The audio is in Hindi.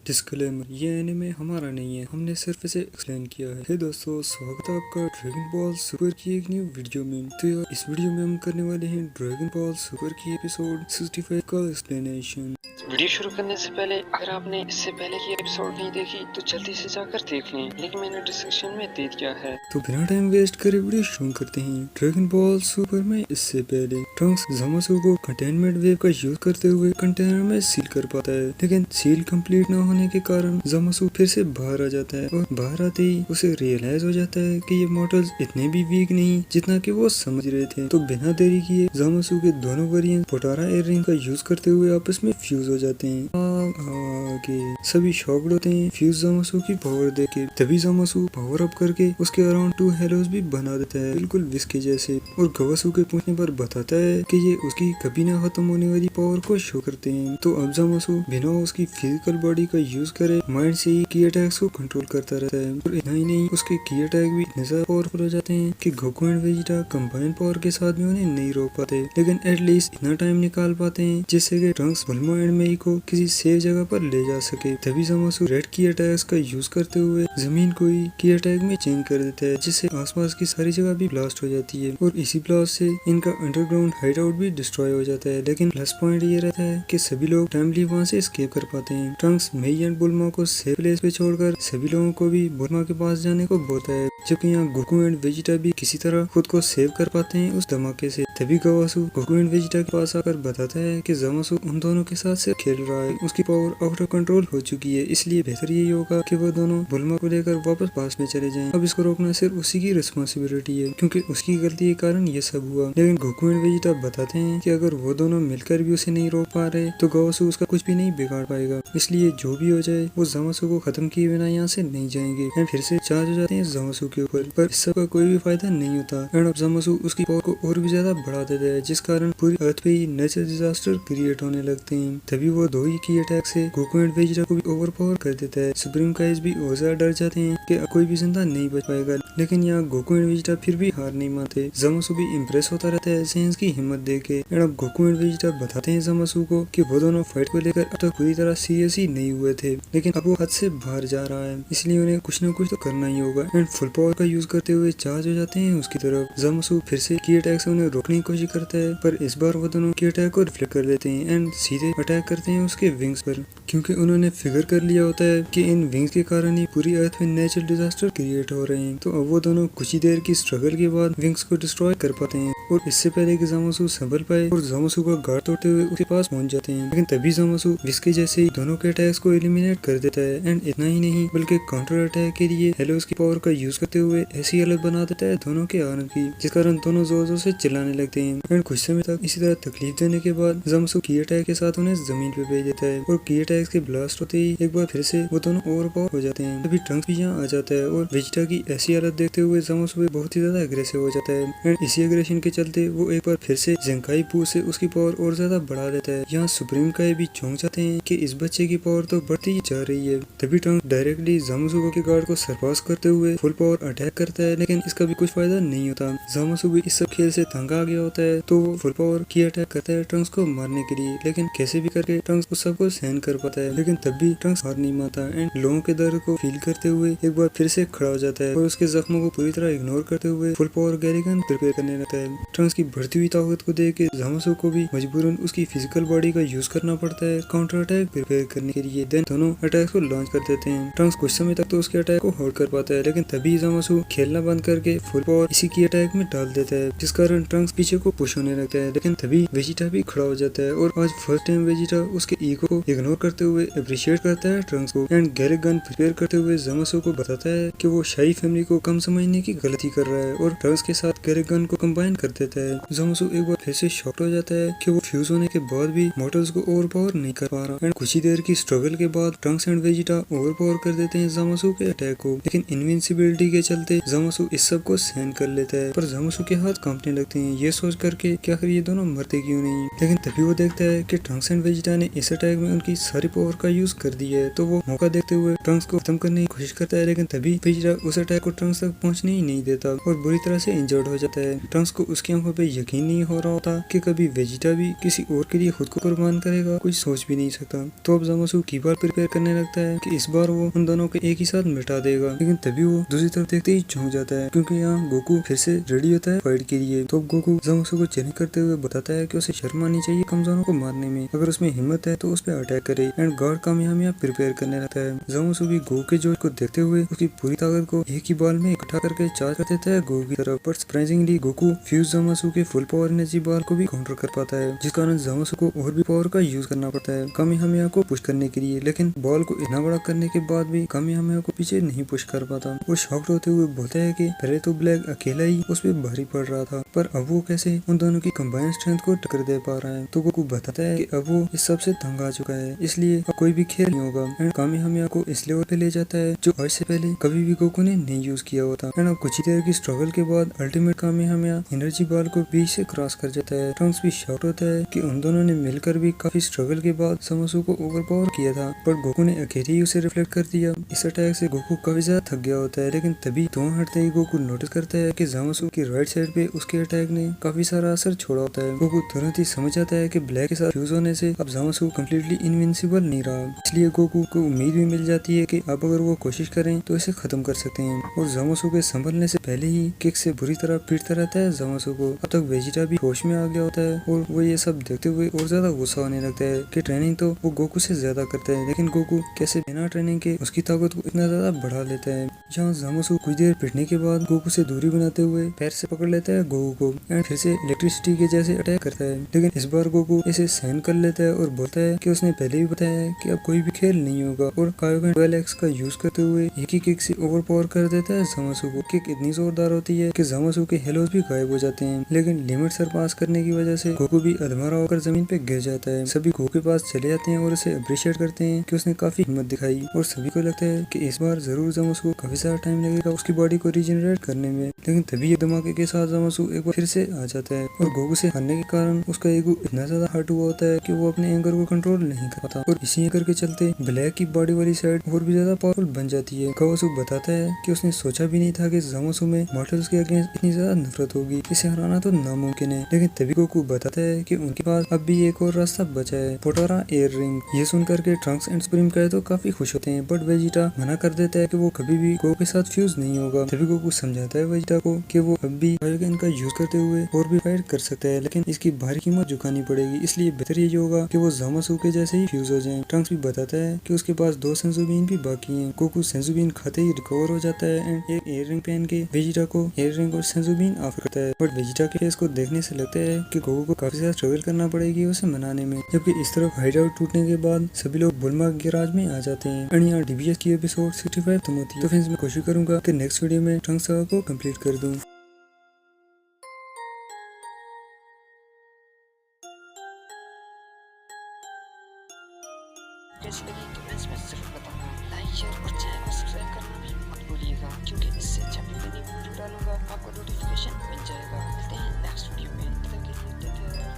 डिस्क्लेमर, ये एनिमे हमारा नहीं है, हमने सिर्फ इसे एक्सप्लेन किया है। हे दोस्तों, स्वागत है आपका ड्रैगन बॉल सुपर की एक न्यू वीडियो में। तो यार, इस वीडियो में हम करने वाले हैं ड्रैगन बॉल सुपर की एपिसोड 65 का एक्सप्लेनेशन। वीडियो शुरू करने से पहले अगर आपने इससे पहले की एपिसोड नहीं देखी तो जल्दी से जाकर देख लें, लिंक मैंने डिस्क्रिप्शन में दे दिया है। तो बिना टाइम वेस्ट करे वीडियो शुरू करते हैं। ड्रैगन बॉल सुपर में इससे पहले ट्रंक्स ज़मासू को कंटेनमेंट वेव का यूज करते हुए कंटेनर में सील कर पाता है, लेकिन सील कंप्लीट न होने के कारण ज़मासू फिर से बाहर आ जाता है और बाहर आते ही उसे रियलाइज हो जाता है कि ये मॉडल्स इतने भी वीक नहीं जितना कि वो समझ रहे थे। तो बिना देरी किए ज़मासू के दोनों वेरिएंट पोटारा एयररिंग का यूज करते हुए आपस में फ्यूज हो जाते हैं। आगे सभी शॉक्ड होते हैं फ्यूज ज़मासू की पावर देके। तभी ज़मासू पावर अप करके उसके अराउंड 2 हेलोस भी बना देता है, बिल्कुल विस्की जैसे, और गवासू के पूछने पर बताता है कि ये उसकी कभी ना खत्म होने वाली पावर को शो करते हैं। तो अब ज़मासू बिना उसकी फिजिकल बॉडी का यूज करे माइंड से ही की अटैक्स को कंट्रोल करता रहता है। और इतना ही नहीं, उसके की अटैक भी इतने ज्यादा पावरफुल हो जाते हैं कि Goku and Vegeta combine power के साथ भी उन्हें नहीं रोक पाते, लेकिन एटलीस्ट इतना टाइम निकाल पाते हैं जिससे कि ट्रंक्स बुल्मा एंड मेई को किसी सेफ जगह पर ले जा सके। तभी ज़मासू रेड की अटैक्स का यूज करते हुए जमीन को ही की अटैक में चेंज कर देता है, जिससे आसपास की सारी जगह भी ब्लास्ट हो जाती है और इसी ब्लास्ट से इनका अंडरग्राउंड हाइड आउट भी डिस्ट्रॉय हो जाता है। लेकिन प्लस पॉइंट ये रहता है कि सभी लोग टाइमली वहाँ से एस्केप कर पाते हैं। ट्रंक्स मेई एंड बुल्मा को सेफ प्लेस पे छोड़कर सभी लोगों को भी बुल्मा के पास जाने को बोलता है, जबकि यहाँ गोकू एंड वेजिटा भी किसी तरह खुद को सेव कर पाते हैं उस धमाके से। तभी गवासू गोकू एंड वेजिटा के पास आकर बताता है कि ज़मासू उन दोनों के साथ से खेल रहा है, उसकी पावर आउट ऑफ कंट्रोल हो चुकी है, इसलिए बेहतर यही होगा कि वो दोनों बुल्मा को लेकर वापस पास में चले जाएं। अब इसको रोकना सिर्फ उसी की रिस्पॉन्सिबिलिटी है, क्योंकि उसकी गलती के कारण ये सब हुआ। लेकिन गोकू एंड वेजिटा बताते हैं कि अगर वो दोनों मिलकर भी उसे नहीं रोक पा रहे तो गवासू उसका कुछ भी नहीं बिगाड़ पाएगा, इसलिए जो भी हो जाए वो ज़मासू को खत्म किए बिना यहाँ से नहीं जाएंगे। एंड फिर से चार्ज हो जाते हैं ज़मासू के ऊपर, पर इस सब का कोई भी फायदा नहीं होता। एंड अब ज़मासू उसकी पावर को और भी ज्यादा बढ़ा देता है, जिस कारण पूरी अर्थ पे ही नेचुरल डिजास्टर क्रिएट होने लगते हैं। तभी वो दो ही की अटैक से गोकू एंड वेजिटा को भी ओवर पावर कर देता है। सुप्रीम काइज भी और ज्यादा डर जाते हैं कि कोई भी जिंदा नहीं बच पाएगा, लेकिन यहाँ गोकू एंड वेजिटा फिर भी हार नहीं मानते। ज़मासू भी इम्प्रेस होता रहता है सेंस की हिम्मत देके। एंड अब गोकू एंड वेजिटा बताते हैं ज़मासू को कि वो दोनों फाइट को लेकर अब तक पूरी तरह सीरियस ही नहीं हुए थे, लेकिन अब वो हद से बाहर जा रहा है, इसलिए उन्हें कुछ न कुछ तो करना ही होगा। एंड फुल पावर का यूज करते हुए चार्ज हो जाते हैं उसकी तरफ। ज़मासू फिर से की अटैक से उन्हें रोकने की कोशिश करता है, पर इस बार वो दोनों की अटैक को रिफ्लेक्ट कर लेते हैं एंड सीधे अटैक करते हैं उसके विंग्स पर, क्योंकि उन्होंने फिगर कर लिया होता है कि इन विंग्स के कारण ही पूरी अर्थ में नेचुरल डिजास्टर क्रिएट हो रहे हैं। तो अब वो दोनों कुछ ही देर की स्ट्रगल के बाद विंग्स को डिस्ट्रॉय कर पाते हैं, और इससे पहले कि ज़मासू संभल पाए और ज़मासू का गार्ड तोड़ते हुए उसके पास पहुंच जाते हैं। लेकिन तभी ज़मासू विस्की जैसे ही दोनों के अटैक्स को एलिमिनेट कर देता है। एंड इतना ही नहीं, बल्कि काउंटर अटैक के लिए हेलोस की पावर का यूज करते हुए ऐसी हालत बना देता है दोनों के आर्म की, जिस कारण दोनों जोर जोर से चिल्लाने लगते हैं। एंड कुछ समय तक इसी तरह तकलीफ देने के बाद ज़मासू की अटैक के साथ उन्हें जमीन पे भेज देता है, और की अटैक के ब्लास्ट होते ही एक बार फिर से वो दोनों ओवर पावर हो जाते हैं। तभी ट्रंक्स भी यहाँ आ जाता है, और वेजिटा की ऐसी हालत देखते हुए ज़मासू भी बहुत ही ज्यादा अग्रेसिव हो जाता है। एंड इसी अग्रेशन के चलते वो एक बार फिर से जेंकाई पू से उसकी पावर और ज्यादा बढ़ा देता है। यहाँ सुप्रीम काई भी चौंक जाते हैं कि इस बच्चे की पावर तो बढ़ती ही जा रही है। तभी ट्रंक्स डायरेक्टली ज़मासू के गार्ड को सरपास करते हुए फुल पावर अटैक करता है, लेकिन इसका भी कुछ फायदा नहीं होता। ज़मासू भी इस सब खेल से तंग आ गया होता है, तो वो फुल पावर की अटैक करता है ट्रंक्स को मारने के लिए, लेकिन कैसे भी करके ट्रंक्स उस सब को सहन कर पाता है। लेकिन तब भी ट्रंक्स हार नहीं मानता एंड लोगों के दर्द को फील करते हुए एक बार फिर से खड़ा हो जाता है, और उसके जख्मों को पूरी तरह इग्नोर करते हुए फुल पावर गैरीगन प्रिपेयर करने लगता है। ट्रंक्स की बढ़ती हुई ताकत को देख के ज़मासू को भी मजबूरन उसकी फिजिकल बॉडी का यूज करना पड़ता है काउंटर अटैक प्रिपेयर करने के लिए। देन दोनों अटैक्स को लॉन्च कर देते हैं। ट्रंक्स कुछ समय तक तो उसके अटैक को होल्ड कर पाता है, लेकिन तभी ज़मासू खेलना बंद करके फुल पावर इसी की अटैक में डाल देता है, जिस कारण ट्रंक्स पीछे को पुश होने लगता है। लेकिन तभी वेजिटा भी खड़ा हो जाता है, और आज फर्स्ट टाइम वेजिटा उसके ईगो को इग्नोर करते हुए अप्रिशिएट करता है ट्रंक्स को। एंड गैरिक गन प्रिपेयर करते हुए ज़मासू को बताता है कि वो शाही फैमिली को कम समझने की गलती कर रहा है, और ट्रंक्स के साथ गैरिक गन को कंबाइन कर देता है। ज़मासू एक बार फिर से शॉक्ड हो जाता है कि वो फ्यूज होने के बाद भी मॉडल्स को ओवर पावर नहीं कर पा रहा। एंड कुछ ही देर की स्ट्रगल के बाद Trunks and Vegeta over power कर देते हैं ज़मासू के अटैक को, लेकिन इनविंसिबिलिटी के चलते ज़मासू इस सब को सहन कर लेता है। पर ज़मासू के हाथ कांपने लगते हैं, ये सोच करके कि आखिर ये दोनों मरते क्यों नहीं। लेकिन तभी वो देखता है कि ट्रंक्स एंड वेजिटा ने इस अटैक में उनकी सारी पावर का यूज कर दिया है, तो वो मौका देखते हुए ट्रंक्स को खत्म करने की कोशिश करता है। लेकिन तभी वेजिटा उस अटैक को ट्रंक्स तक पहुंचने ही नहीं देता और बुरी तरह से इंजर्ड हो जाता है। ट्रंक्स को उसकी आंखों पे यकीन नहीं हो रहा होता कि कभी वेजिटा भी किसी और के लिए खुद को कुर्बान करेगा, कुछ सोच भी नहीं सकता। तो अब ज़मासू की बार बार प्रिपेयर करने लगता है कि इस बार वो उन दोनों को एक ही साथ मिटा देगा, लेकिन तभी वो दूसरी तरफ देखते ही चौंक जाता है क्योंकि यहाँ गोकू फिर से रेडी होता है फाइट के लिए। तो गोकू ज़ामसू को चैलेंज करते हुए बताता है कि उसे शर्म आनी चाहिए कमजोरों को मारने में, अगर उसमें हिम्मत है तो उस पर अटैक करे। एंड गार्ड कामयाबियां प्रिपेयर करने लगता है। ज़ामसू भी गोकू के जोश को देखते हुए उसकी पूरी ताकत को एक ही बॉल में इकट्ठा करके चार्ज कर देता है गोकू की तरफ। बट सरप्राइजिंगली गोकू फ्यूज ज़ामसू के फुल पावर एनर्जी बॉल को भी काउंटर कर पाता है, जिस कारण ज़ामसू को और भी पावर का यूज करना पड़ता है कामयाबियां को पुश करने के लिए। लेकिन बॉल को इतना बड़ा करने के बाद भी कामयाबियां को पीछे नहीं पुश कर पाता। वो शॉक्ड होते हुए बोलता है कि पहले तो ब्लैक अकेला ही उस पर भारी पड़ रहा था, पर अब वो कैसे उन दोनों की कंबाइंड स्ट्रेंथ को टक्कर दे पा रहा है। तो गोकू बताता है कि अब वो इस सबसे तंग आ चुका है, इसलिए अब कोई भी खेल नहीं होगा। एंड कामयाबियां को इस लेवल पे ले जाता है जो आज से पहले कभी भी गोकू ने नहीं यूज किया होता। एंड अब कुछ ही देर की स्ट्रगल के बाद अल्टीमेट कामयाबियां एनर्जी बॉल को बीच से क्रॉस कर जाता है। ट्रंक्स भी शॉक्ड होता है कि उन दोनों ने मिलकर भी काफी स्ट्रगल के बाद ज़ामसू को ओवरपावर किया था, पर गोकू ने अकेले ही उसे रिफ्लेक्ट कर दिया। इस अटैक से गोकू काफी ज्यादा थक गया होता है, लेकिन तभी धुआं हटते ही गोकू नोटिस करता है कि ज़ामसू की राइट साइड पे उसके अटैक ने काफी सारा असर छोड़ा होता है। गोकू तुरंत ही समझ जाता है कि ब्लैक के साथ फ्यूज होने से अब ज़ामसू कम्प्लीटली इनविंसिबल नहीं रहा, इसलिए गोकू को उम्मीद भी मिल जाती है कि अब अगर वो कोशिश करें तो इसे खत्म कर सकते हैं। और ज़ामसू के संभलने से पहले ही किक से बुरी तरह पीटता रहता है ज़ामसू को। अब तक वेजिटा भी होश में आ गया होता है और वो ये सब देखते हुए और ज्यादा गुस्सा होने लगता है कि ट्रेनिंग तो वो गोकू से ज्यादा करता है, लेकिन गोकू कैसे बिना ट्रेनिंग के उसकी ताकत को इतना ज्यादा बढ़ा लेता है। जहाँ ज़ामसू कुछ देर पिटने के बाद गोकू से दूरी बनाते हुए पैर से पकड़ लेता है गोकू को एंड फिर से इलेक्ट्रिसिटी के जैसे अटैक करता है, लेकिन इस बार गोकू इसे सहन कर लेता है और बोलता है कि उसने पहले भी बताया है कि अब कोई भी खेल नहीं होगा। और कायोगन 12X का यूज करते हुए एक ही किक से ओवर पावर कर देता है ज़ामसू को। किक इतनी जोरदार होती है कि ज़ामसू के हेलोस भी गायब हो जाते हैं, लेकिन लिमिट सरपास करने की वजह से गोकू भी अधमरा होकर जमीन पे गिर जाता है। सभी गोकू के पास चले जाते हैं और उसे अप्रिशिएट करते हैं कि उसने काफी हिम्मत दिखाई, और सभी को लगता है कि इस बार जरूर ज़ामसू को काफी सारा टाइम लगेगा उसकी बॉडी को रीजनरेट करने में। लेकिन तभी ये धमाके के साथ ज़ामसू एक बार फिर से आ जाता है और गोकू से हारने के कारण उसका ईगो इतना ज्यादा हर्ट हुआ होता है कि वो अपने एंगर को कंट्रोल नहीं कर पाता, और इसी एंगर के चलते ब्लैक की बॉडी वाली साइड और भी ज्यादा पावरफुल बन जाती है। कावासु बताता है कि उसने सोचा भी नहीं था कि ज़ामसू में मॉर्टल्स के अगेंस्ट इतनी ज्यादा नफरत होगी, इसे हराना तो नामुमकिन है। लेकिन तभी गोकू बताता है कि उनके पास अब भी एक और रास्ता बचा है, पोटोरा एयर रिंग। ये सुनकर के ट्रंक्स एंड सुप्रीम काय तो काफी खुश होते हैं, बट वेजिटा मना कर देता है कि वो कभी भी गोकू के साथ फ्यूज नहीं होगा। तभी गोकू समझाता है वेजिटा को कि वो अब भी कायोगन का यूज करते हुए और भी फाइट कर सकता है, लेकिन इसकी भारी कीमत चुकानी पड़ेगी, इसलिए बेहतर ये होगा कि वो ज़ामसू के जैसे ही फ्यूज हो जाए। ट्रंक्स भी बताता है कि उसके पास 2 सेंजुबीन भी बाकी हैं। गोकू सेंजुबीन खाते ही रिकवर हो जाता है एंड एक एयर रिंग पहन के वेजिटा को एयर रिंग और सेंजुबीन ऑफर करता है, बट वेजिटा के फेस को देखने से लगता है कि गोकू को काफी ज्यादा स्ट्रगल करना पड़ेगी उसे मनाने में। जबकि इस तरफ हाइड आउट टूटने के बाद सभी लोग बुलमार्ग गैराज में आ जाते हैं। एंड यहाँ डीबीएस की एपिसोड 65 खत्म होती है। तो फ्रेंड्स मैं कोशिश करूंगा कि नेक्स्ट वीडियो में ट्रंक्स सागा को कंप्लीट कर दूं। कैसी लगी कमेंट्स में जरूर बताना। लाइक शेयर और चैनल को सब्सक्राइब करना भी मत भूलिएगा, क्योंकि इससे जब भी मैं नई वीडियो डालूंगा आपको नोटिफिकेशन मिल जाएगा। मिलते हैं नेक्स्ट वीडियो में, तब तक के लिए टेक केयर।